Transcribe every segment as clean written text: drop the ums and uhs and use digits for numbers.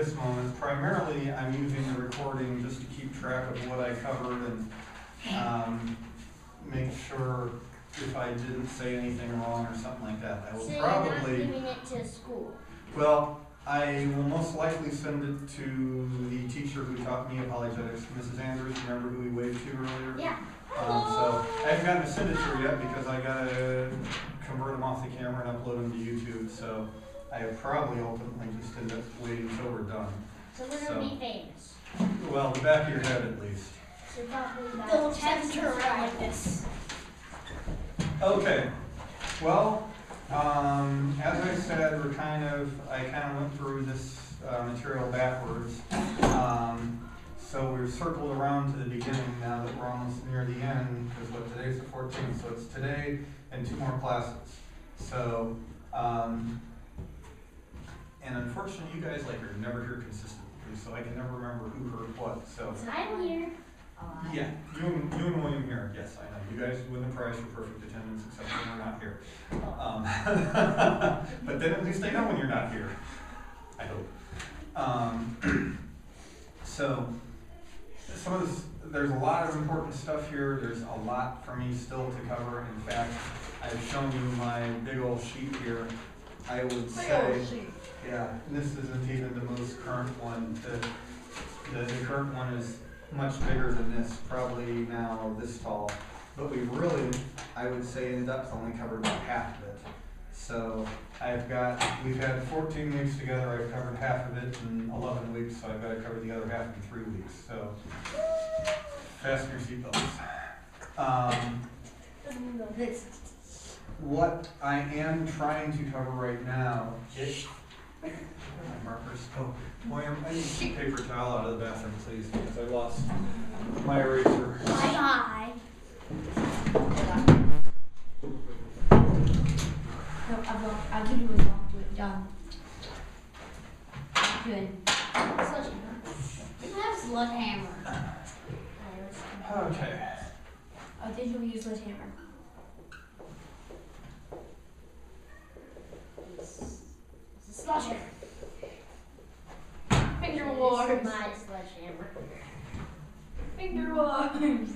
this moment. Primarily, I'm using the recording just to keep track of what I covered and make sure if I didn't say anything wrong or something like that. I will so probably. You're not giving it to school? Well, I will most likely send it to the teacher who taught me apologetics, Mrs. Andrews. Remember who we waved to earlier? Yeah. So I haven't gotten to send it to her yet because I gotta convert them off the camera and upload them to YouTube. So I probably ultimately just end up waiting until we're done. So we're gonna be famous. Well, the back of your head at least. So probably about Don't have to turn around like this. Okay. Well, as I said, I kind of went through this material backwards. So we're circled around to the beginning now that we're almost near the end, because what, today's the 14th, so it's today and 2 more classes. So, and unfortunately you guys are never here consistently, so I can never remember who heard what, so. I'm here. Yeah, you and William here, yes, I know. You guys win the prize for perfect attendance, except when we're not here. But then at least they know when you're not here, I hope. So, some of this, there's a lot of important stuff here. There's a lot for me still to cover. In fact, I've shown you my big old sheet here. I would say, yeah, and this isn't even the most current one. The current one is much bigger than this, probably now this tall. But we really, I would say in depth, only covered about half of it. So we've had 14 weeks together, I've covered half of it in 11 weeks, so I've got to cover the other half in 3 weeks. So fasten your seatbelts. What I am trying to cover right now is my markers. Oh, William, I need some paper towel out of the bathroom, please, because I lost my eraser. Bye. No, I'll give you a long good. Sledgehammer. You have sledgehammer. Okay. Oh, did you use sledgehammer? Sledgehammer. Finger This wars. is my sledgehammer. Finger wars.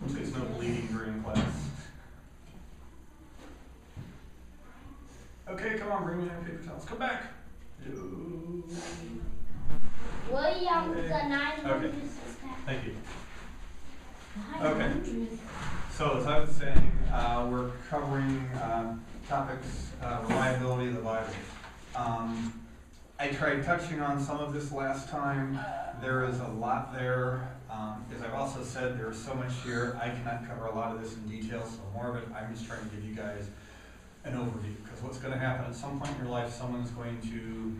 There's no bleeding during class. Okay, come on, bring me my paper towels. Come back. William, the 900 Okay. is back. Thank you. 900. So as I was saying, we're covering topics, reliability of the Bible. I tried touching on some of this last time. There is a lot there. As I've also said, there's so much here. I cannot cover a lot of this in detail, so more of it, I'm just trying to give you guys an overview. Because what's going to happen at some point in your life, someone's going to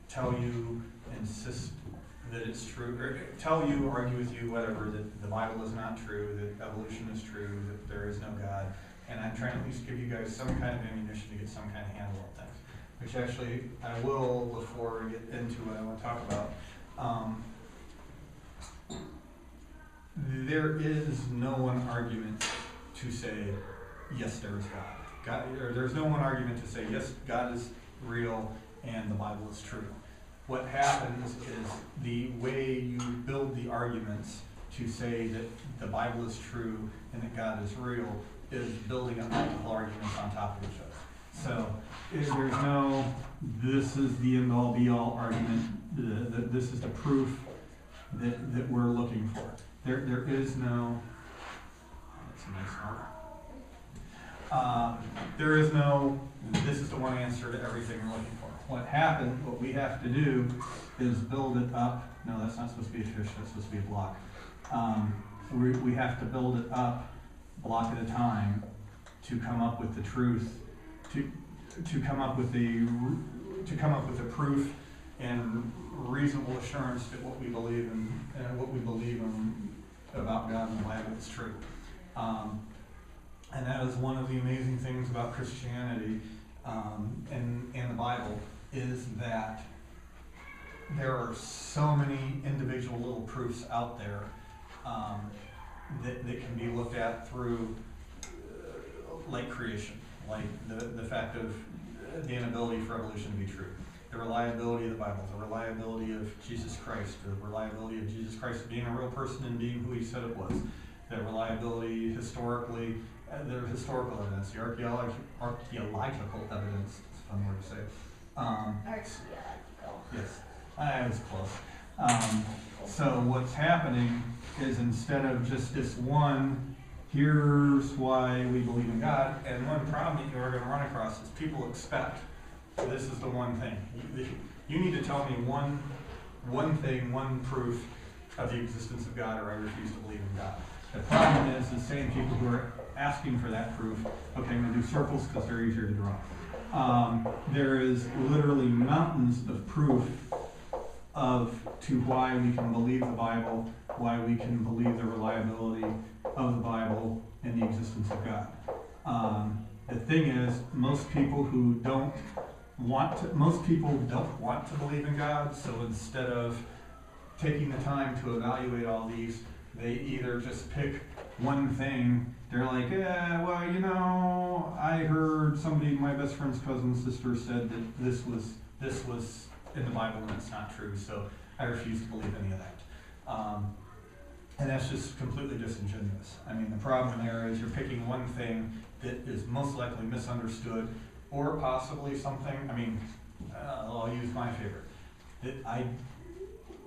tell you, insist that it's true, or tell you, argue with you, whatever, that the Bible is not true, that evolution is true, that there is no God. And I'm trying to at least give you guys some kind of ammunition to get some kind of handle on things. Which actually I will before I get into what I want to talk about. There is no one argument to say, yes, there is God. Or there's no one argument to say, yes, God is real and the Bible is true. What happens is the way you build the arguments to say that the Bible is true and that God is real is building up multiple arguments on top of each other. So there's no, this is the end-all be-all argument, this is the proof that we're looking for. There is no, that's a nice mark. There is no, this is the one answer to everything we're looking for. What we have to do is build it up. No, that's not supposed to be a fish, that's supposed to be a block. We have to build it up block at a time to come up with the truth, to come up with the proof and reasonable assurance that what we believe in and what we believe in about God and the Bible is true. And that is one of the amazing things about Christianity and the Bible is that there are so many individual little proofs out there that can be looked at through like creation, like the fact of the inability for evolution to be true, the reliability of the Bible, the reliability of Jesus Christ, the reliability of Jesus Christ being a real person and being who he said it was, the reliability historically, the historical evidence, the archaeological evidence, it's a fun word to say. Archaeological. Yes, I was close. So what's happening is instead of just this one, here's why we believe in God, and one problem that you're going to run across is people expect this is the one thing. You need to tell me one thing, one proof of the existence of God, or I refuse to believe in God. The problem is the same people who are asking for that proof, okay, I'm going to do circles because they're easier to draw. There is literally mountains of proof to why we can believe the Bible, why we can believe the reliability of the Bible and the existence of God. The thing is, most people don't want to believe in God, so instead of taking the time to evaluate all these, they either just pick one thing. They're like, yeah, well, you know, I heard somebody, my best friend's cousin, sister said that this was in the Bible and it's not true, so I refuse to believe any of that. And that's just completely disingenuous. I mean, the problem there is you're picking one thing that is most likely misunderstood, or possibly something, I mean, I'll use my favorite.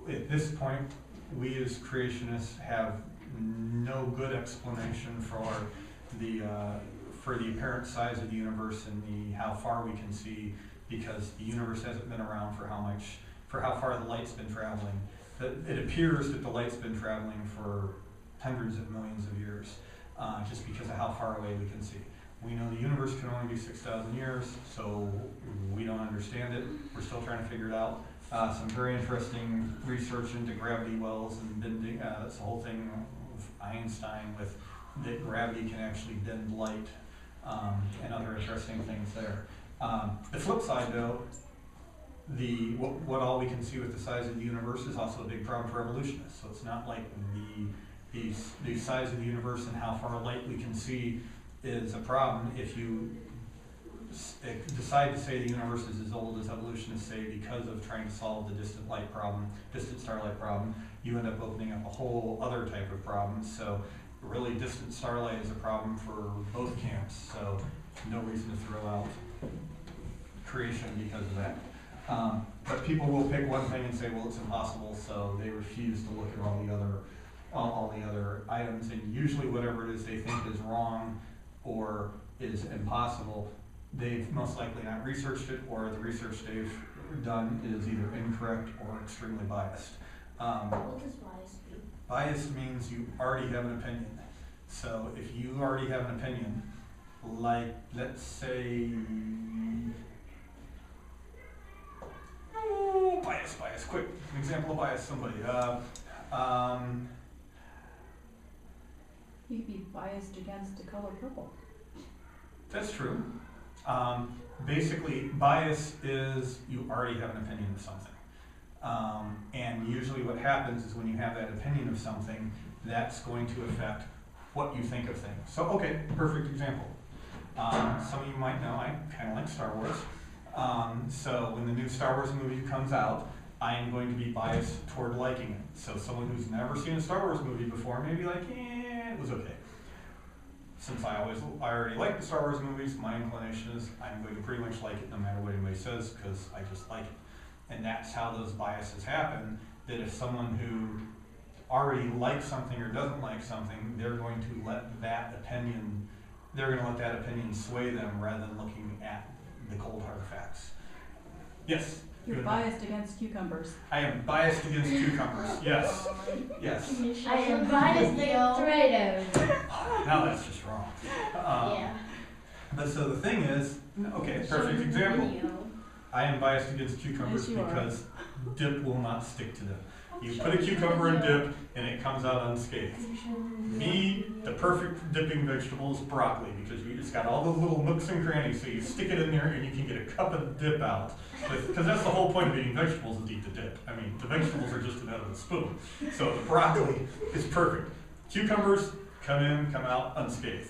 At this point, we as creationists have no good explanation for the apparent size of the universe and how far we can see, because the universe hasn't been around for how far the light's been traveling. It appears that the light's been traveling for hundreds of millions of years, just because of how far away we can see. We know the universe can only be 6,000 years, so we don't understand it. We're still trying to figure it out. Some very interesting research into gravity wells and bending. That's the whole thing of Einstein with that gravity can actually bend light, and other interesting things there. The flip side, though, what all we can see with the size of the universe is also a big problem for evolutionists. So it's not like the size of the universe and how far light we can see is a problem. If you decide to say the universe is as old as evolutionists say because of trying to solve the distant starlight problem, you end up opening up a whole other type of problem. So really, distant starlight is a problem for both camps. So no reason to throw out creation because of that. But people will pick one thing and say, well, it's impossible, so they refuse to look at all the other items, and usually whatever it is they think is wrong or is impossible, they've most likely not researched it, or the research they've done is either incorrect or extremely biased. What does bias mean? Bias means you already have an opinion. So if you already have an opinion, like, let's say, bias, quick, an example of bias, somebody. You could be biased against the color purple. That's true. Basically, bias is you already have an opinion of something. And usually what happens is when you have that opinion of something, that's going to affect what you think of things. So, okay, perfect example. Some of you might know I kind of like Star Wars. So when the new Star Wars movie comes out, I am going to be biased toward liking it. So someone who's never seen a Star Wars movie before may be like, it was okay. Since I already like the Star Wars movies, my inclination is I'm going to pretty much like it no matter what anybody says, because I just like it. And that's how those biases happen, that if someone who already likes something or doesn't like something, they're going to let that opinion sway them rather than looking at the cold hard facts. Yes? You're biased against cucumbers. I am biased against cucumbers. Yes. Yes. I am biased against tomatoes. Now that's just wrong. Yeah. But so the thing is, okay, perfect example. I am biased against cucumbers Yes, you are. because dip will not stick to them. You put a cucumber in dip and it comes out unscathed. Me, the perfect dipping vegetable is broccoli, because it's got all the little nooks and crannies, so you stick it in there and you can get a cup of dip out. Because that's the whole point of eating vegetables, is to eat the dip. I mean, the vegetables are just out of the spoon. So the broccoli is perfect. Cucumbers come in, come out unscathed.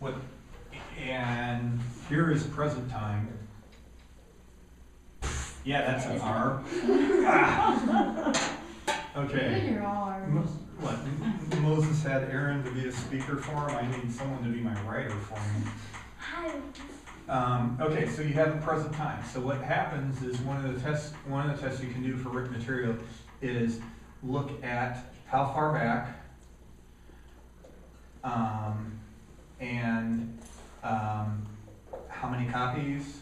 what, and here is present time. Yeah, that's an R. Ah. Okay. Your arms. What, Moses had Aaron to be a speaker for him, I need someone to be my writer for me. Okay, so you have the present time. So what happens is one of the tests you can do for written material is look at how far back, and how many copies.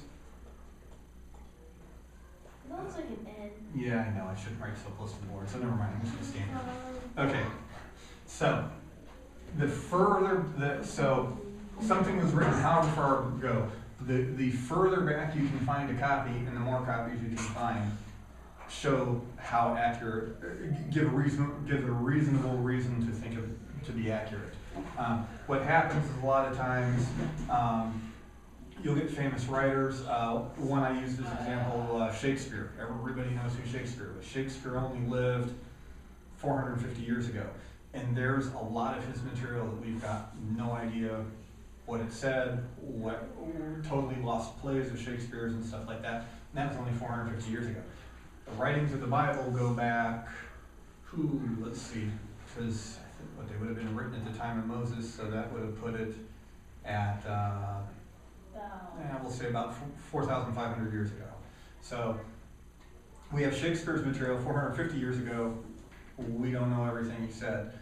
It looks like an N. Yeah, I know, I shouldn't write so close to the board, so never mind, I'm just gonna stand here. Okay, so so something was written however far ago. The further back you can find a copy and the more copies you can find show how accurate, give a reasonable reason to think of it to be accurate. What happens is a lot of times you'll get famous writers. One I used as an example, Shakespeare. Everybody knows who Shakespeare was. Shakespeare only lived 450 years ago. And there's a lot of his material that we've got no idea what it said, totally lost plays of Shakespeare's and stuff like that. And that was only 450 years ago. The writings of the Bible go back, let's see, because what they would have been written at the time of Moses, so that would have put it at, we'll say about 4,500 years ago. So we have Shakespeare's material 450 years ago. We don't know everything he said.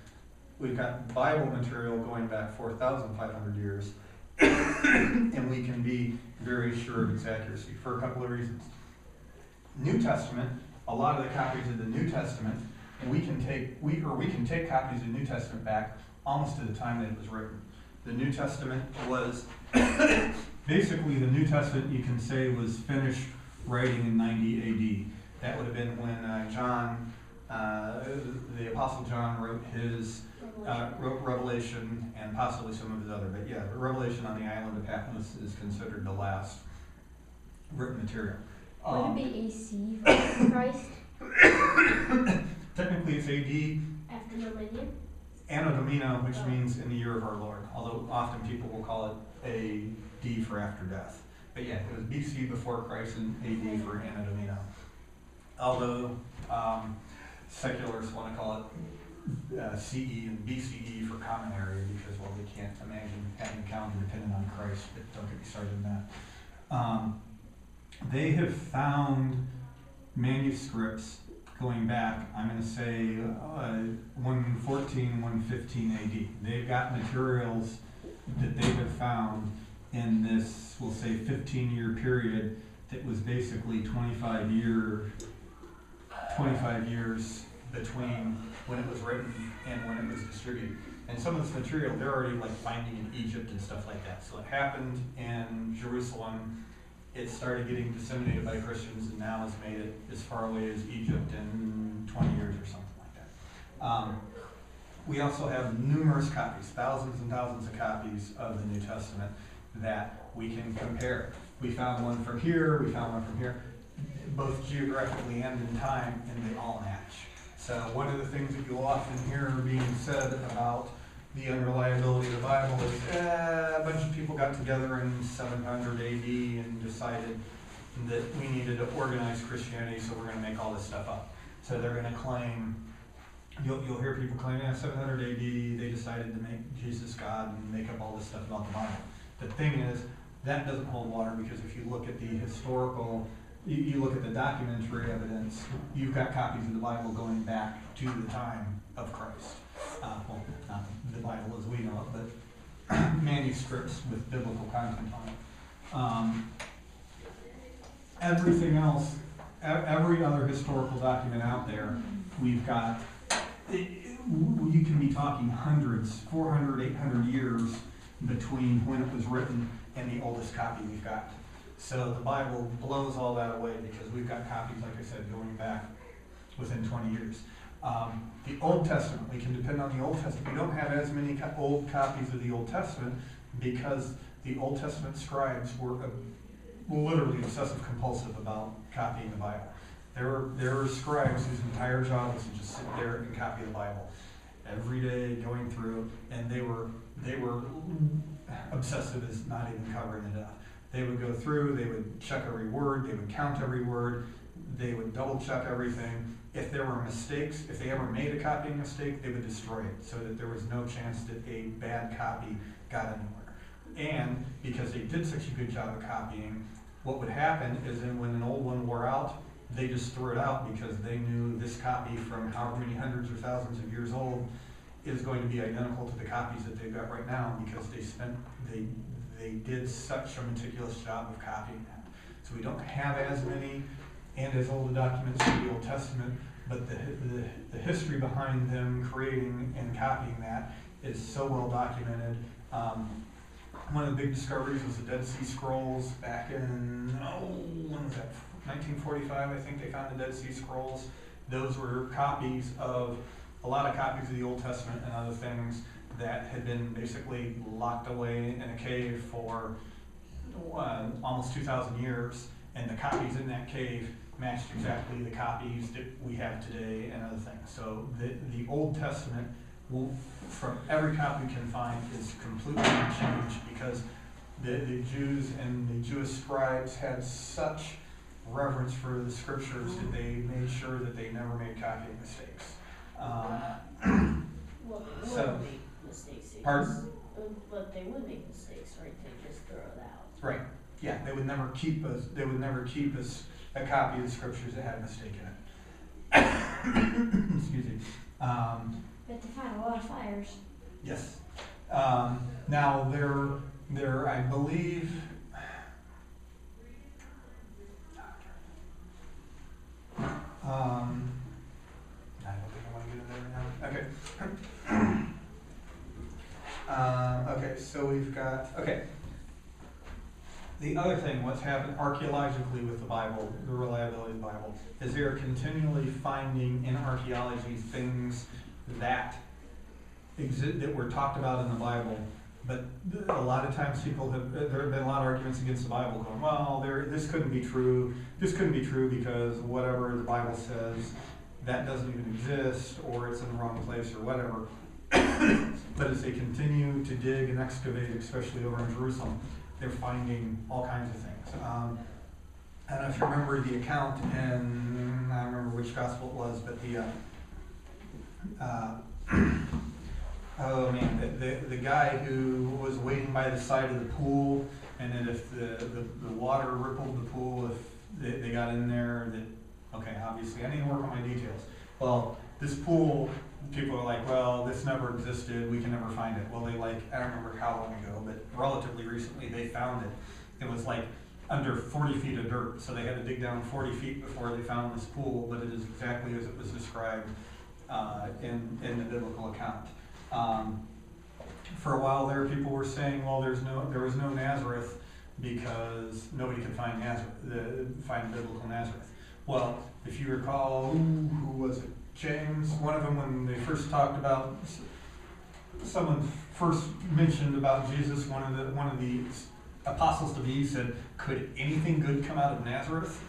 We've got Bible material going back 4,500 years, and we can be very sure of its accuracy for a couple of reasons. New Testament, a lot of the copies of the New Testament, we can take copies of the New Testament back almost to the time that it was written. The New Testament was basically the New Testament you can say was finished writing in 90 A.D. That would have been when the Apostle John wrote his wrote Revelation and possibly some of his other, but yeah, Revelation on the island of Patmos is considered the last written material. Would it be AC for Christ? Technically it's AD. After millennium? Anno Domini, which means in the year of our Lord, although often people will call it AD for after death. But yeah, it was BC before Christ and AD for Anno Domini. Although secularists want to call it CE and BCE for common area because, well, they can't imagine having a calendar dependent on Christ, but don't get me started on that. They have found manuscripts going back, I'm going to say 114, 115 AD. They've got materials that they have found in this, we'll say 15-year period that was basically 25 years between when it was written and when it was distributed. And some of this material they're already like finding in Egypt and stuff like that. So it happened in Jerusalem. It started getting disseminated by Christians and now has made it as far away as Egypt in 20 years or something like that. We also have numerous copies, thousands and thousands of copies of the New Testament that we can compare. We found one from here, we found one from here, both geographically and in time, and they all match. So one of the things that you'll often hear being said about the unreliability of the Bible is a bunch of people got together in 700 AD and decided that we needed to organize Christianity, so we're going to make all this stuff up. So they're going to claim, you'll hear people claim, 700 AD, they decided to make Jesus God and make up all this stuff about the Bible. The thing is, that doesn't hold water because if you look at the historical, you look at the documentary evidence, you've got copies of the Bible going back to the time of Christ. Well, not the Bible as we know it, but manuscripts with biblical content on it. Everything else, every other historical document out there, we've got, you can be talking hundreds, 400, 800 years between when it was written and the oldest copy we've got. So the Bible blows all that away because we've got copies, like I said, going back within 20 years. The Old Testament, we can depend on the Old Testament. We don't have as many old copies of the Old Testament because the Old Testament scribes were literally obsessive compulsive about copying the Bible. There were scribes whose entire job was to just sit there and copy the Bible. every day going through, and they were obsessive is not even covering it up. They would go through, they would check every word, they would count every word, they would double check everything. If there were mistakes, if they ever made a copying mistake, they would destroy it so that there was no chance that a bad copy got anywhere. And because they did such a good job of copying, what would happen is then when an old one wore out, they just threw it out because they knew this copy from however many hundreds or thousands of years old is going to be identical to the copies that they've got right now because they did such a meticulous job of copying that. So we don't have as many and as old documents in the Old Testament, but the history behind them creating and copying that is so well documented. One of the big discoveries was the Dead Sea Scrolls back in, when was that? 1945, I think they found the Dead Sea Scrolls. Those were copies of, a lot of copies of the Old Testament and other things that had been basically locked away in a cave for almost 2,000 years, and the copies in that cave matched exactly the copies that we have today and other things. So the Old Testament, from every copy we can find, is completely unchanged because the Jews and the Jewish scribes had such reverence for the scriptures that they made sure that they never made copying mistakes. Well, they So- would make mistakes. They Pardon? just- But they would make mistakes, right? They just throw it out. Right. Yeah, they would never keep us a copy of the scriptures that had a mistake in it. Excuse me. You have to find a lot of fires. Yes. Now there, I believe. I don't think I want to get in there right now. Okay. Okay, so we've got, the other thing, what's happened archaeologically with the Bible, the reliability of the Bible, is they are continually finding in archaeology things that that were talked about in the Bible, but a lot of times there have been a lot of arguments against the Bible going, well, this couldn't be true because whatever the Bible says, that doesn't even exist, or it's in the wrong place, or whatever. But as they continue to dig and excavate, especially over in Jerusalem, they're finding all kinds of things. I don't know if you remember the account, and I don't remember which gospel it was, but oh man, the guy who was waiting by the side of the pool, and then if the water rippled the pool, if they got in there, obviously I need to work on my details. Well, this pool, people are like, well, this never existed, we can never find it. Well, I don't remember how long ago, but relatively recently they found it. It was like under 40 feet of dirt, so they had to dig down 40 feet before they found this pool, but it is exactly as it was described in the biblical account. For a while there, people were saying, well, there was no Nazareth because nobody could find biblical Nazareth. Well, if you recall, who was it? James, one of them, when they first talked about, someone first mentioned about Jesus, one of the apostles to be said, could anything good come out of Nazareth?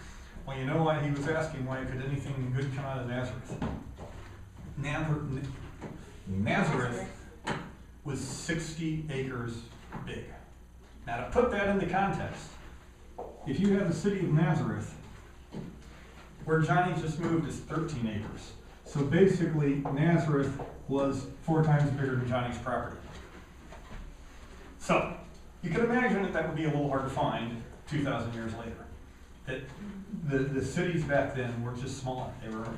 Well, you know why he was asking, why could anything good come out of Nazareth? Nazareth was 60 acres big. Now to put that into context, if you have the city of Nazareth, where Johnny just moved is 13 acres. So basically, Nazareth was 4 times bigger than Johnny's property. So, you can imagine that would be a little hard to find 2,000 years later. That the cities back then were just smaller.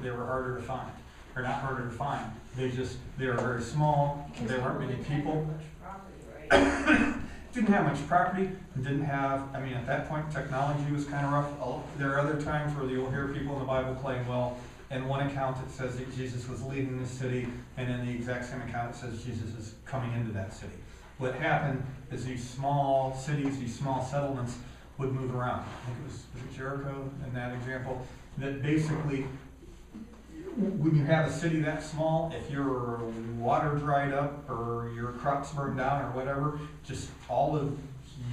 They were harder to find. Or not harder to find. They were very small. There weren't many people. Didn't have much property, and didn't have, at that point, technology was kind of rough. There are other times where you'll hear people in the Bible playing, well, in one account it says that Jesus was leaving the city, and in the exact same account it says Jesus is coming into that city. What happened is these small cities, these small settlements would move around. I think it was Jericho in that example, that basically, when you have a city that small, if your water dried up or your crops burned down or whatever, just all of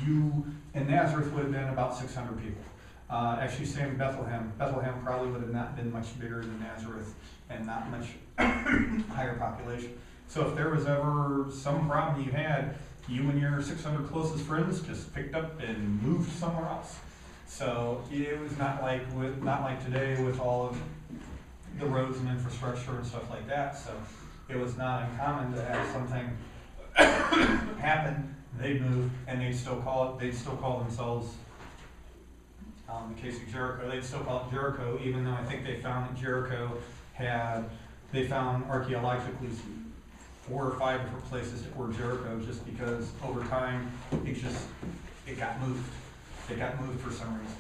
you, and Nazareth would have been about 600 people. Actually, same Bethlehem. Bethlehem probably would have not been much bigger than Nazareth and not much higher population. So if there was ever some problem you had, you and your 600 closest friends just picked up and moved somewhere else. So it was not like today with all of the roads and infrastructure and stuff like that. So it was not uncommon to have something happen. They'd move and they'd still call themselves, in the case of Jericho, they'd still call it Jericho, even though I think they found that Jericho they found archaeologically 4 or 5 different places that were Jericho, just because over time it got moved. It got moved for some reason.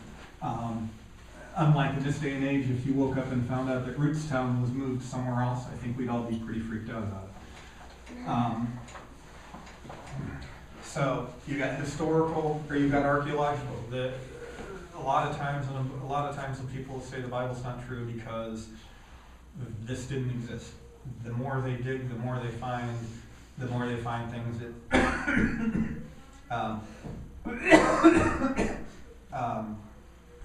Unlike in this day and age, if you woke up and found out that Rootstown was moved somewhere else, I think we'd all be pretty freaked out about it. So you got historical, or you got archaeological. A lot of times when people say the Bible's not true because this didn't exist. The more they dig, the more they find things that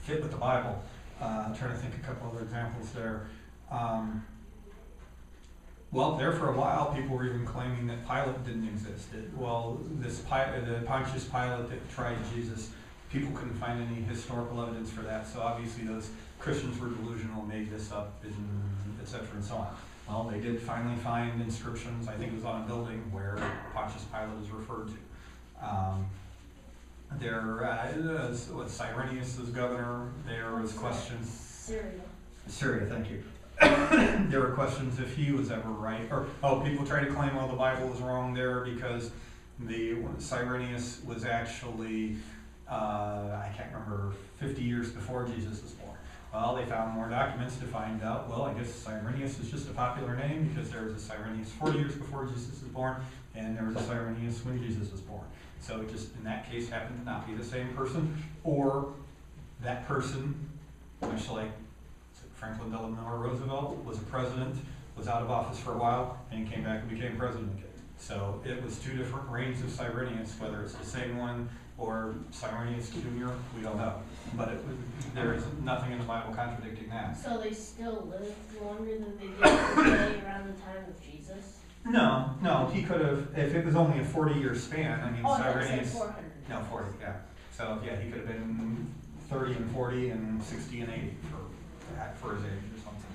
fit with the Bible. I'm trying to think a couple other examples there. Well, there for a while, people were even claiming that Pilate didn't exist. The Pontius Pilate that tried Jesus, people couldn't find any historical evidence for that. So obviously those Christians were delusional, made this up, et cetera, and so on. Well, they did finally find inscriptions. I think it was on a building where Pontius Pilate is referred to. With Cyrenius as governor, there was questions. Syria, thank you. There were questions if he was ever right, people try to claim, the Bible was wrong there because Cyrenius was actually, I can't remember, 50 years before Jesus was born. Well, they found more documents to find out, I guess Cyrenius is just a popular name because there was a Cyrenius 40 years before Jesus was born, and there was a Cyrenius when Jesus was born. So it just, in that case, happened to not be the same person, or that person, much like Franklin Delano Roosevelt, was a president, was out of office for a while, and came back and became president again. So it was 2 different reigns of Cyrenius, whether it's the same one or Cyrenius Jr., we don't know. But there is nothing in the Bible contradicting that. So they still lived longer than they did today around the time of Jesus? No, he could have, if it was only a 40-year span, Cyrenius. 400. No, 40, yeah. So yeah, he could have been 30 and 40 and 60 and 80 for his age or something.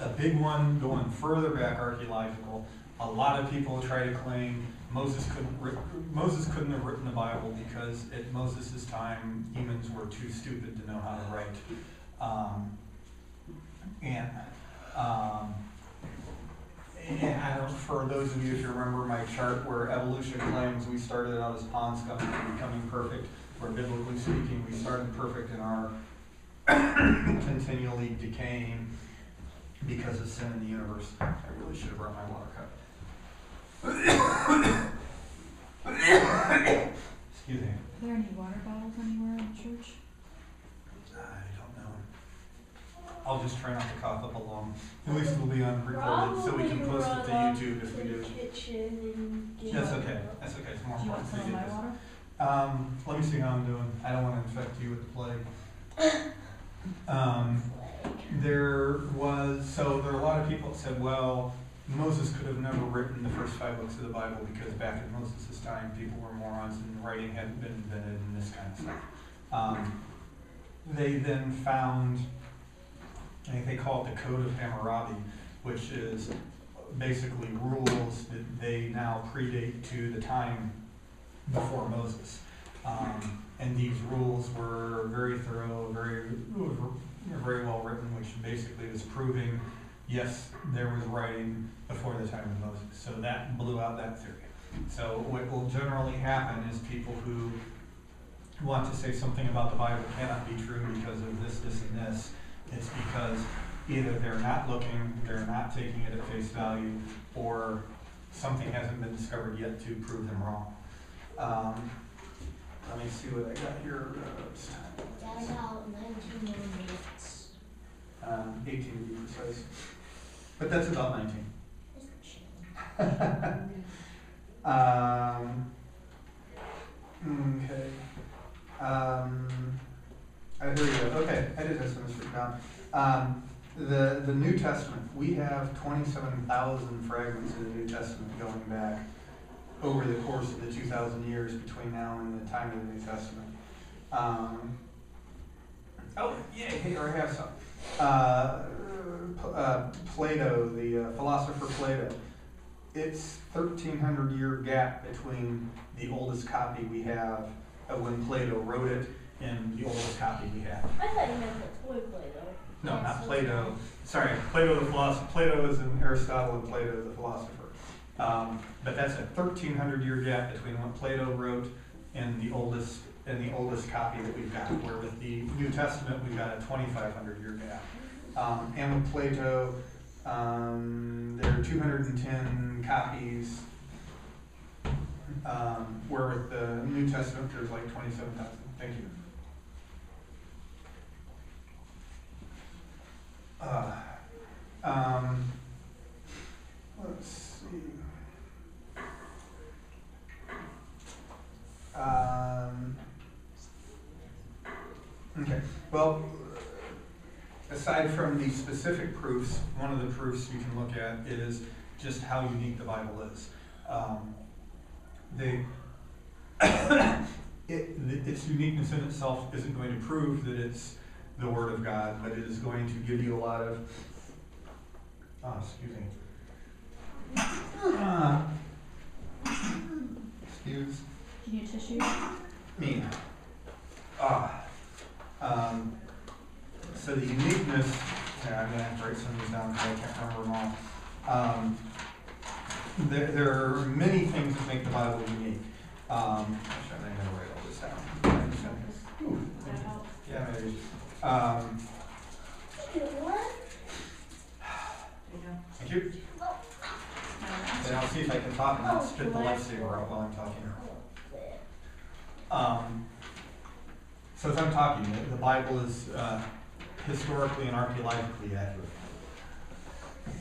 A big one going further back archaeological, a lot of people try to claim Moses couldn't have written the Bible because at Moses' time, humans were too stupid to know how to write. And I don't, for those of you, if you remember my chart where evolution claims we started out as pawns becoming perfect, where biblically speaking we started perfect and are continually decaying because of sin in the universe. I really should have brought my water cup. Excuse me. Are there any water bottles anywhere in church? I don't know. I'll just try not to cough up along. At least it'll be on recorded so we can post it to YouTube if we do. That's okay. That's okay. It's more Do you want important some to of get my this. water? Let me see how I'm doing. I don't want to infect you with the plague. There are a lot of people that said, Moses could have never written the first 5 books of the Bible because back in Moses' time, people were morons and writing hadn't been invented and this kind of stuff. They then found, I think they call it the Code of Hammurabi, which is basically rules that they now predate to the time before Moses. And these rules were very thorough, very well written, which basically was proving, yes, there was writing before the time of Moses. So that blew out that theory. So what will generally happen is people who want to say something about the Bible cannot be true because of this, and this. It's because either they're not looking, they're not taking it at face value, or something hasn't been discovered yet to prove them wrong. Let me see what I got here. Got about 19 more minutes. 18 to be precise. But that's about 19. Okay. Here we go. Okay, I did have some written down. The New Testament, we have 27,000 fragments of the New Testament going back over the course of the 2,000 years between now and the time of the New Testament. Here I have some. Plato, the philosopher Plato, it's 1,300-year gap between the oldest copy we have of when Plato wrote it and the oldest copy we have. I thought you meant the toy Play-Doh. No, not Plato. Sorry, Plato the philosopher. Plato is an Aristotle and Plato the philosopher. But that's a 1,300-year gap between what Plato wrote and the oldest copy that we've got. Where with the New Testament, we've got a 2,500-year gap. And with Plato, there are 210 copies. Where with the New Testament, there's like 27,000. Thank you. Let's see. Okay. Well, aside from the specific proofs, one of the proofs you can look at is just how unique the Bible is. Its uniqueness in itself isn't going to prove that it's the Word of God, but it is going to give you a lot of, excuse Can you tissue? me. So the uniqueness, I'm going to have to write some of these down because I can't remember them all. There are many things that make the Bible unique. Actually, I'm going to write all this down. That helps. Yeah, maybe. What? Thank you. And I'll see if I can talk and not spit the lifesaver out while I'm talking. So as I'm talking, the Bible is historically and archaeologically accurate.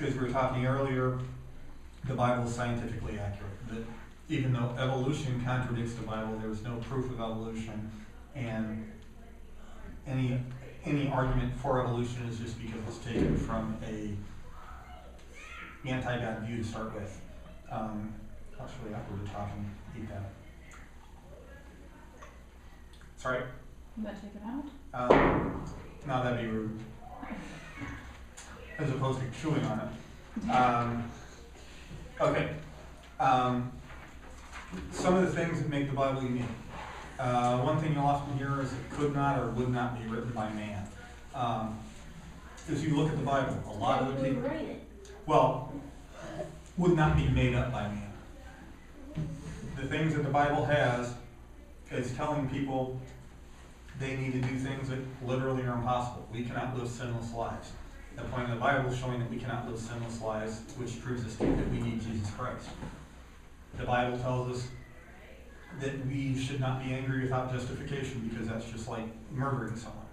As we were talking earlier, the Bible is scientifically accurate. That even though evolution contradicts the Bible, there is no proof of evolution, and any argument for evolution is just because it's taken from a anti-God view to start with. That's really awkward to talk and eat that. Sorry. You want to take it out? No, that'd be rude. As opposed to chewing on it. Okay. Some of the things that make the Bible unique. One thing you'll often hear is it could not or would not be written by man. As you look at the Bible, a lot of the people, would not be made up by man. The things that the Bible has is telling people they need to do things that literally are impossible. We cannot live sinless lives. The point of the Bible is showing that we cannot live sinless lives, which proves us that we need Jesus Christ. The Bible tells us that we should not be angry without justification because that's just like murdering someone.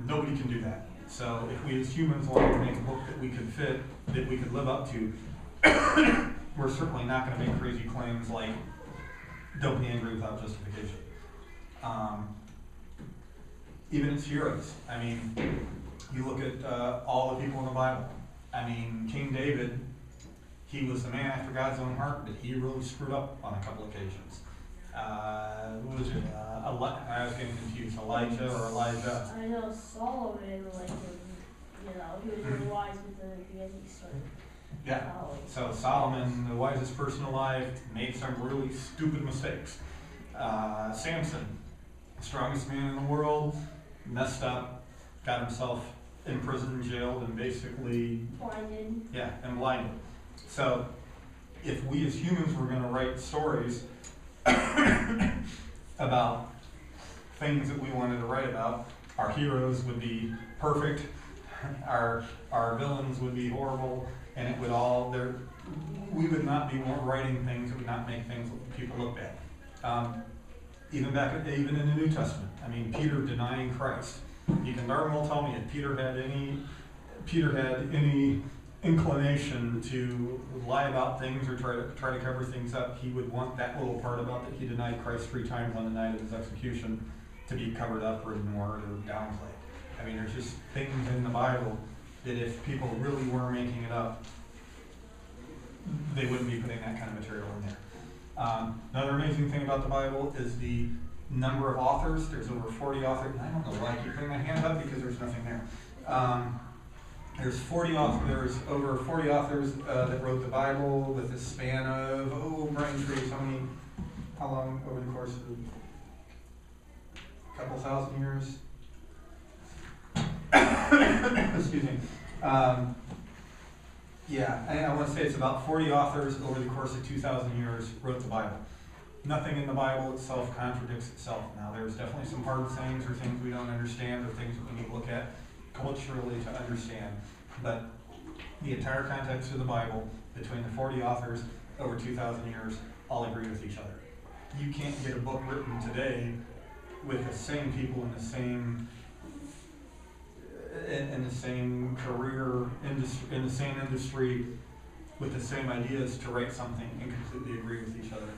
Nobody can do that. So if we as humans wanted to make a book that we could fit, that we could live up to, we're certainly not going to make crazy claims like, don't be angry without justification. Even its heroes. I mean, you look at all the people in the Bible. I mean, King David, he was the man after God's own heart, but he really screwed up on a couple occasions. What was it? I was getting confused. Elijah or Elijah? I know Solomon, like, he was really wise with the East. Yeah. So Solomon, the wisest person alive, made some really stupid mistakes. Samson, the strongest man in the world, messed up, got himself in prison, jailed, and basically Blinded. Yeah, and blinded. So if we as humans were going to write stories about things that we wanted to write about, our heroes would be perfect, our villains would be horrible, and it would all we would not be writing things that would not make things that people look bad. Even in the New Testament, I mean, Peter denying Christ. You can darn well tell me if Peter had any inclination to lie about things or try to cover things up, he would want that little part about that he denied Christ 3 times on the night of his execution to be covered up or ignored or downplayed. I mean, there's just things in the Bible that if people really were making it up, they wouldn't be putting that kind of material in there. Another amazing thing about the Bible is the number of authors. There's over 40 authors. I don't know why I keep putting my hand up because there's nothing there. There's over 40 authors that wrote the Bible with a span of, Brian Tree, how long over the course of a couple thousand years? Excuse me. I want to say it's about 40 authors over the course of 2,000 years wrote the Bible. Nothing in the Bible itself contradicts itself. Now, there's definitely some hard sayings or things we don't understand or things that we need to look at culturally to understand. But the entire context of the Bible, between the 40 authors over 2,000 years, all agree with each other. You can't get a book written today with the same people in the same career industry, in the same industry, with the same ideas to write something and completely agree with each other.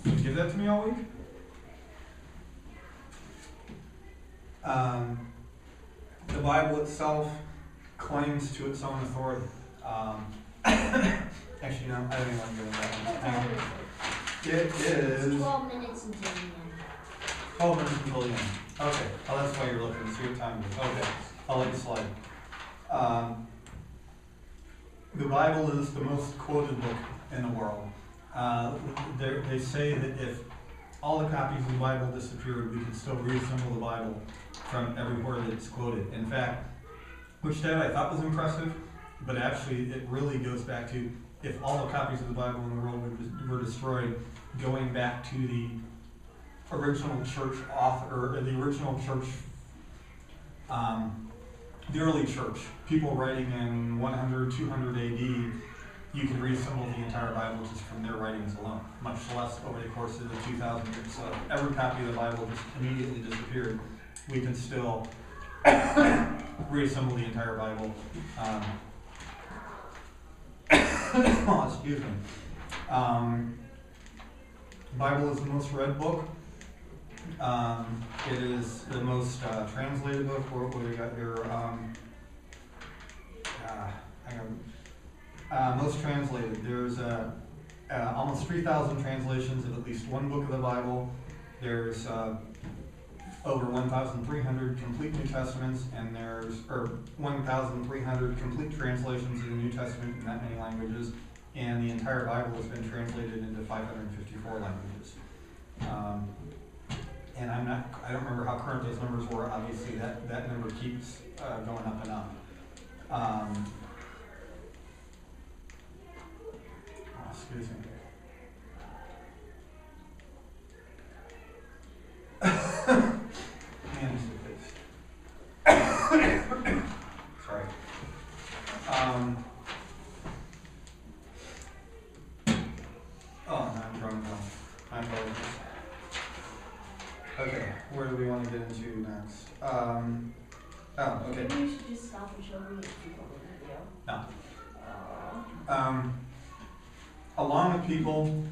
Can you give that to me all week? The Bible itself claims to its own authority. Actually, no, I don't even want to go into that one. It is 12 minutes until the end. 12 minutes until the end. Okay. Oh, that's why you're looking to see what time it is. Okay. I'll let you slide. The Bible is the most quoted book in the world. They say that if all the copies of the Bible disappeared, we could still reassemble the Bible from everywhere that it's quoted. In fact, which that I thought was impressive, but actually it really goes back to if all the copies of the Bible in the world were destroyed, going back to the original church author, or the original church, the early church, people writing in 100, 200 AD, you can reassemble the entire Bible just from their writings alone, much less over the course of the 2,000 years. So every copy of the Bible just immediately disappeared. We can still reassemble the entire Bible. Excuse me. The Bible is the most read book. It is the most translated book. What do we got here? Most translated. There's almost 3,000 translations of at least one book of the Bible. There's over 1,300 complete New Testaments, and there's 1,300 complete translations of the New Testament in that many languages, and the entire Bible has been translated into 554 languages. And I don't remember how current those numbers were. Obviously, that number keeps going up and up. Excuse me. Man, sorry. I'm drunk now. I apologize. Okay, where do we want to get into next? Okay. Maybe you should just stop and show me if you want the video. No. Along with people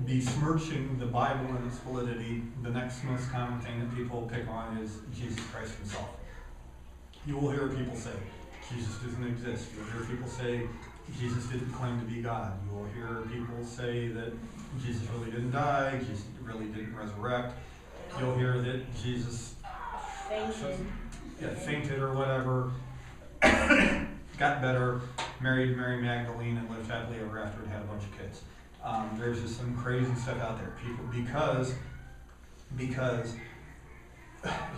besmirching the Bible and its validity, the next most common thing that people pick on is Jesus Christ himself. You will hear people say, Jesus doesn't exist. You'll hear people say, Jesus didn't claim to be God. You will hear people say that Jesus really didn't die, Jesus really didn't resurrect. You'll hear that Jesus fainted or whatever, got better, married Mary Magdalene, and lived happily ever after and had a bunch of kids. There's just some crazy stuff out there. People, because if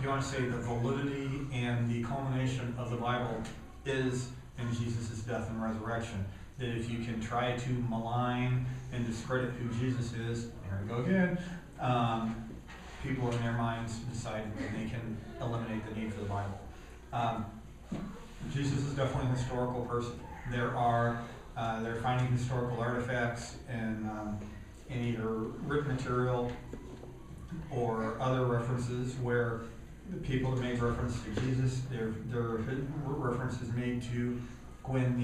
you want to say the validity and the culmination of the Bible is in Jesus' death and resurrection, that if you can try to malign and discredit who Jesus is, here we go again, people in their minds decide that they can eliminate the need for the Bible. Jesus is definitely a historical person. They're finding historical artifacts in either written material or other references where the people have made reference to Jesus. There are references made to when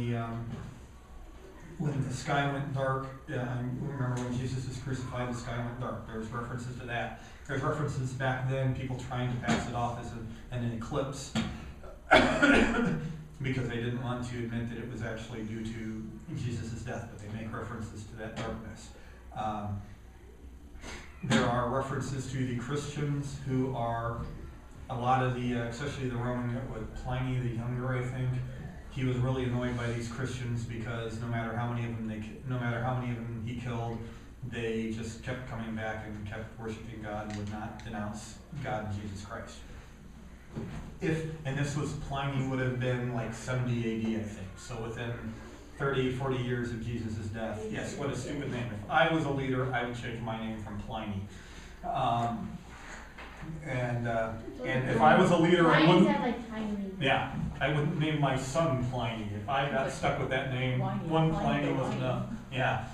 the sky went dark. I remember when Jesus was crucified, the sky went dark. There's references to that. There's references back then, people trying to pass it off as an eclipse because they didn't want to admit that it was actually due to Jesus' death, but they make references to that darkness. There are references to the Christians who are a lot of the, especially the Roman, with Pliny the Younger, I think, he was really annoyed by these Christians because no matter how many of them he killed, they just kept coming back and kept worshiping God and would not denounce God and Jesus Christ. And this was, Pliny would have been like 70 AD, I think, so within 30, 40 years of Jesus' death. Yes, what a stupid name. If I was a leader, I would change my name from Pliny. And if I was a leader, I wouldn't. Yeah, I wouldn't name my son Pliny. If I got stuck with that name, one Pliny was enough. Yeah.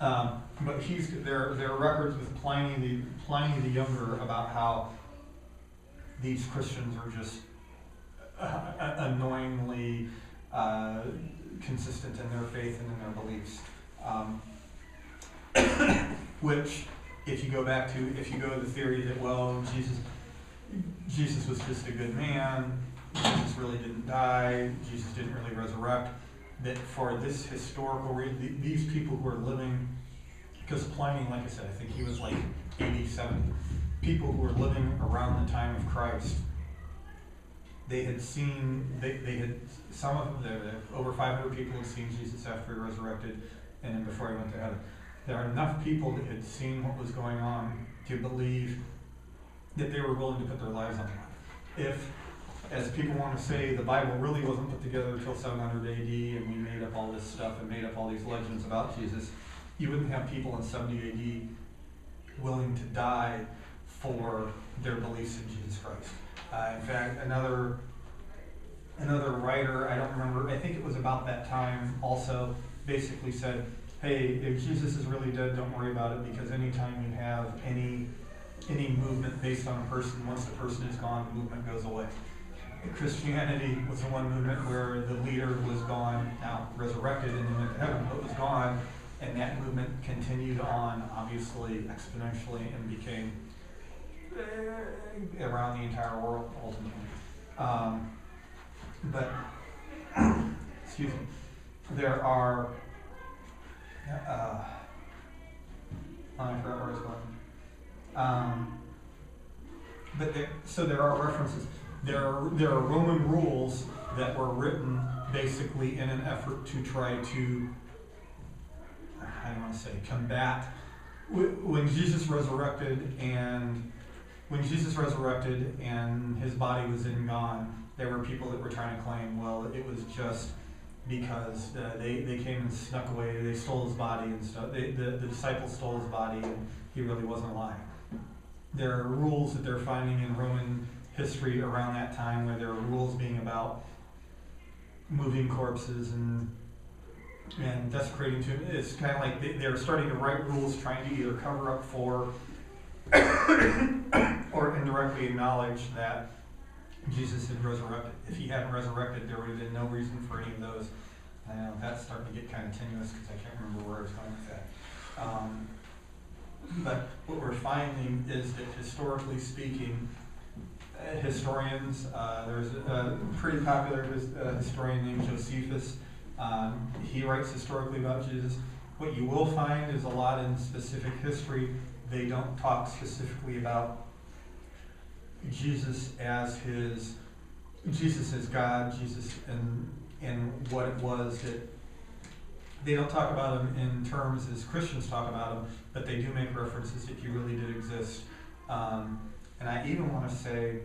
But there are records with Pliny the Younger about how these Christians are just annoyingly consistent in their faith and in their beliefs. Which, if you go to the theory that, well, Jesus was just a good man, Jesus really didn't die, Jesus didn't really resurrect, that for this historical reason, these people who are living, because Pliny, like I said, I think he was like 80, 70, people who were living around the time of Christ, they had some of them, over 500 people had seen Jesus after he resurrected and then before he went to heaven. There are enough people that had seen what was going on to believe that they were willing to put their lives on the line. If, as people want to say, the Bible really wasn't put together until 700 AD and we made up all this stuff and made up all these legends about Jesus, you wouldn't have people in 70 AD willing to die for their beliefs in Jesus Christ. In fact, another writer, I don't remember, I think it was about that time also, basically said, hey, if Jesus is really dead, don't worry about it, because anytime you have any movement based on a person, once the person is gone, the movement goes away. Christianity was the one movement where the leader was gone, now resurrected and then went to heaven, but was gone, and that movement continued on, obviously, exponentially, and became around the entire world, ultimately. But, excuse me, there are, I forgot where I was going. So there are references. There are Roman rules that were written basically in an effort to try to, I don't want to say, combat when Jesus resurrected and his body was gone. There were people that were trying to claim, well, it was just because they came and snuck away, they stole his body and stuff. The disciples stole his body and he really wasn't alive. There are rules that they're finding in Roman history around that time where there are rules being about moving corpses and desecrating tombs. It's kind of like they're starting to write rules trying to either cover up for or indirectly acknowledge that Jesus had resurrected. If he hadn't resurrected, there would have been no reason for any of those. I know that's starting to get kind of tenuous because I can't remember where I was going with that. But what we're finding is that historically speaking, historians, there's a pretty popular historian named Josephus. He writes historically about Jesus. What you will find is a lot in specific history. They don't talk specifically about Jesus as God, Jesus and what it was that they don't talk about him in terms as Christians talk about him, but they do make references that he really did exist. And I even want to say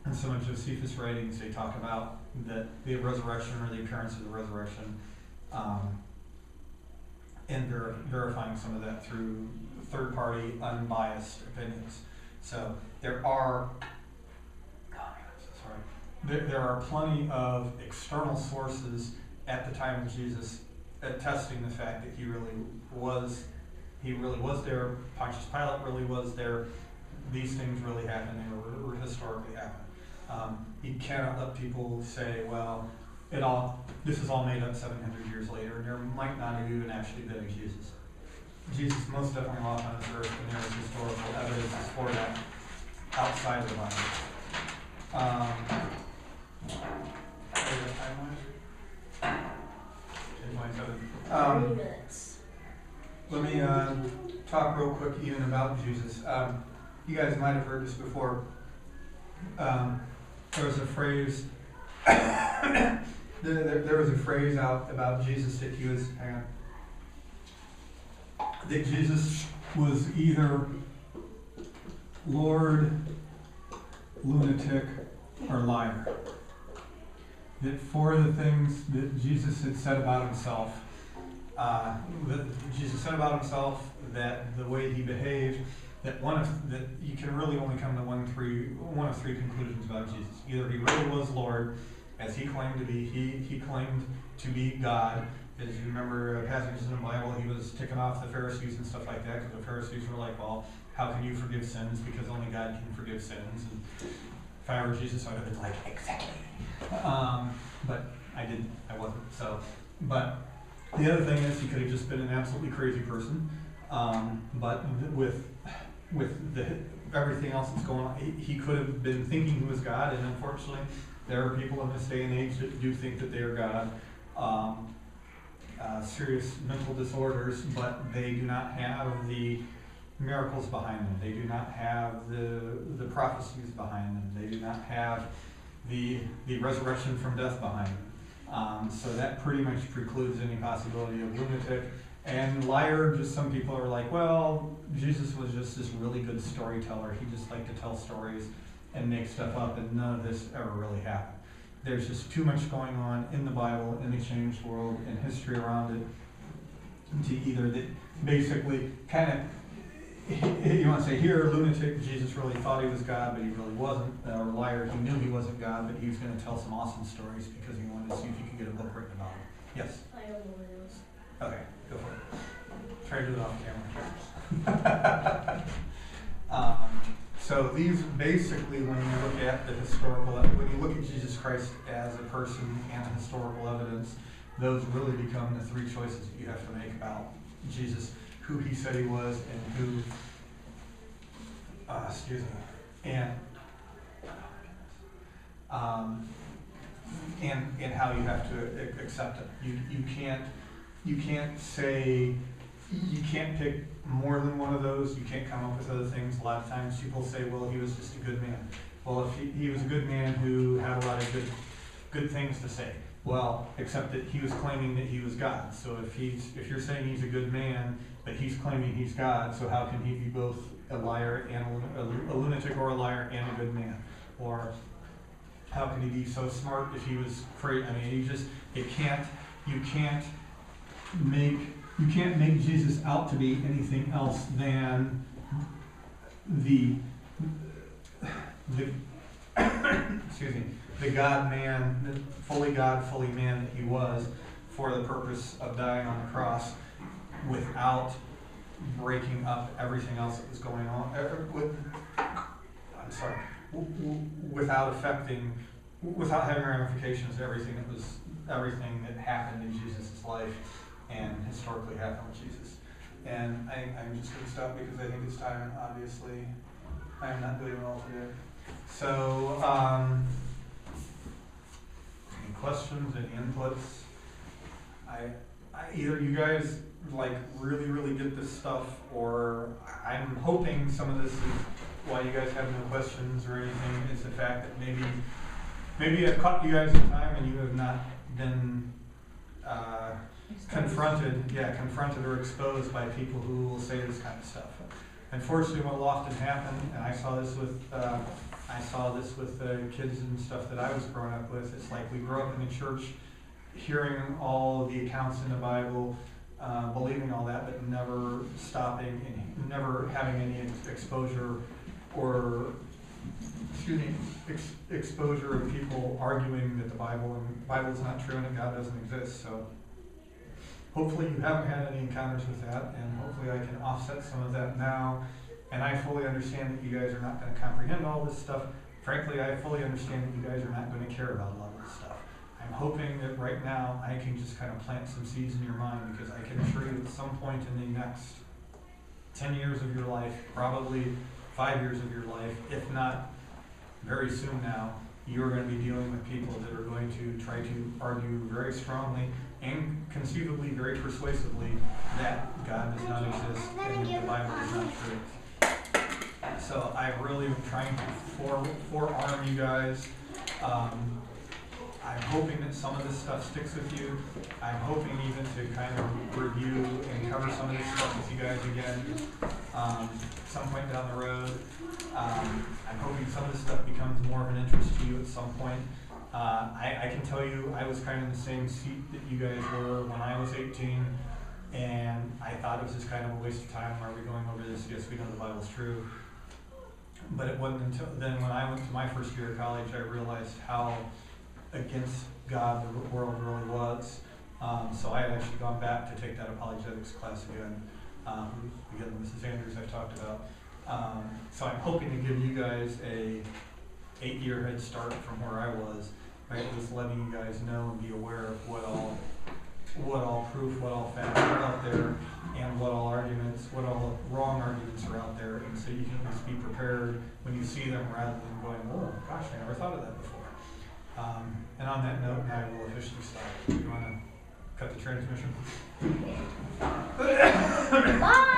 in some of Josephus' writings they talk about the resurrection or the appearance of the resurrection, and verifying some of that through third-party, unbiased opinions. So there are, there are plenty of external sources at the time of Jesus attesting the fact that he really was there. Pontius Pilate really was there. These things really happened. They were historically happened. You cannot let people say, well, this is all made up 700 years later, and there might not have even actually been a Jesus. Jesus most definitely walked on this earth, and there is historical evidence for that outside of the Bible. Um, 3 minutes. Let me talk real quick even about Jesus. You guys might have heard this before. There was a phrase. there was a phrase out about Jesus that he was. Hang on. That Jesus was either Lord, lunatic, or liar. That for the things that Jesus had said about himself, that the way he behaved, that you can really only come to one of three conclusions about Jesus. Either he really was Lord, as he claimed to be. He claimed to be God. As you remember passages in the Bible, he was ticking off the Pharisees and stuff like that, because the Pharisees were like, well, how can you forgive sins? Because only God can forgive sins. And if I were Jesus, I would have been like, exactly. But I didn't. I wasn't. So, but the other thing is, he could have just been an absolutely crazy person. But with everything else that's going on, he could have been thinking he was God, and unfortunately, there are people in this day and age that do think that they are God. Serious mental disorders, but they do not have the miracles behind them. They do not have the prophecies behind them. They do not have the resurrection from death behind them. So that pretty much precludes any possibility of lunatic. And liar, just some people are like, well, Jesus was just this really good storyteller. He just liked to tell stories and make stuff up, and none of this ever really happened. There's just too much going on in the Bible, in the changed world, and history around it, to either that basically kind of, you want to say here, lunatic, Jesus really thought he was God, but he really wasn't, or liar, he knew he wasn't God, but he was going to tell some awesome stories because he wanted to see if he could get a book written about him. Yes? I don't know what it is. Okay, go for it. Try to do it off camera. So these basically, when you look at when you look at Jesus Christ as a person and the historical evidence, those really become the three choices that you have to make about Jesus, who he said he was, and who, and how you have to accept it. You can't pick more than one of those. You can't come up with other things. A lot of times people say, well, he was just a good man. Well, if he was a good man who had a lot of good things to say. Well, except that he was claiming that he was God. So if you're saying he's a good man, but he's claiming he's God, so how can he be both a liar and a lunatic, or a liar and a good man? Or how can he be so smart if he was crazy? I mean, you can't make Jesus out to be anything else than the God-man, the fully God, fully man that he was, for the purpose of dying on the cross, without breaking up everything else that was going on. Without having ramifications to everything that happened in Jesus' life and historically happened with Jesus. And I'm just going to stop because I think it's time, and obviously I am not doing well today. So, any questions, any inputs? Either you guys like really get this stuff, or I'm hoping some of this is why you guys have no questions or anything, is the fact that maybe I've caught you guys in time and you have not been confronted or exposed by people who will say this kind of stuff. Unfortunately, what will often happen, and I saw this with kids and stuff that I was growing up with, it's like we grew up in the church hearing all the accounts in the Bible, believing all that, but never stopping and never having any exposure or exposure of people arguing that the Bible is not true and that God doesn't exist. So hopefully you haven't had any encounters with that, and hopefully I can offset some of that now. And I fully understand that you guys are not going to comprehend all this stuff. Frankly, I fully understand that you guys are not going to care about a lot of this stuff. I'm hoping that right now I can just kind of plant some seeds in your mind, because I can assure you at some point in the next 10 years of your life, probably 5 years of your life, if not very soon now, you're going to be dealing with people that are going to try to argue very strongly and conceivably very persuasively that God does not exist and that the Bible is not true. So I really am trying to forearm you guys. I'm hoping that some of this stuff sticks with you. I'm hoping even to kind of review and cover some of this stuff with you guys again some point down the road. I'm hoping some of this stuff becomes more of an interest to you at some point. I can tell you I was kind of in the same seat that you guys were when I was 18, and I thought it was just kind of a waste of time. Are we going over this? Yes, we know the Bible's true. But it wasn't until then when I went to my first year of college I realized how against God the world really was. So I had actually gone back to take that apologetics class again. Again, Mrs. Andrews I've talked about. So I'm hoping to give you guys a 8-year head start from where I was, by just letting you guys know and be aware of what all proof, what all facts are out there, and what all arguments, what all wrong arguments are out there, and so you can at least be prepared when you see them rather than going, oh gosh, I never thought of that before. And on that note, I will officially stop. You want to cut the transmission? Bye.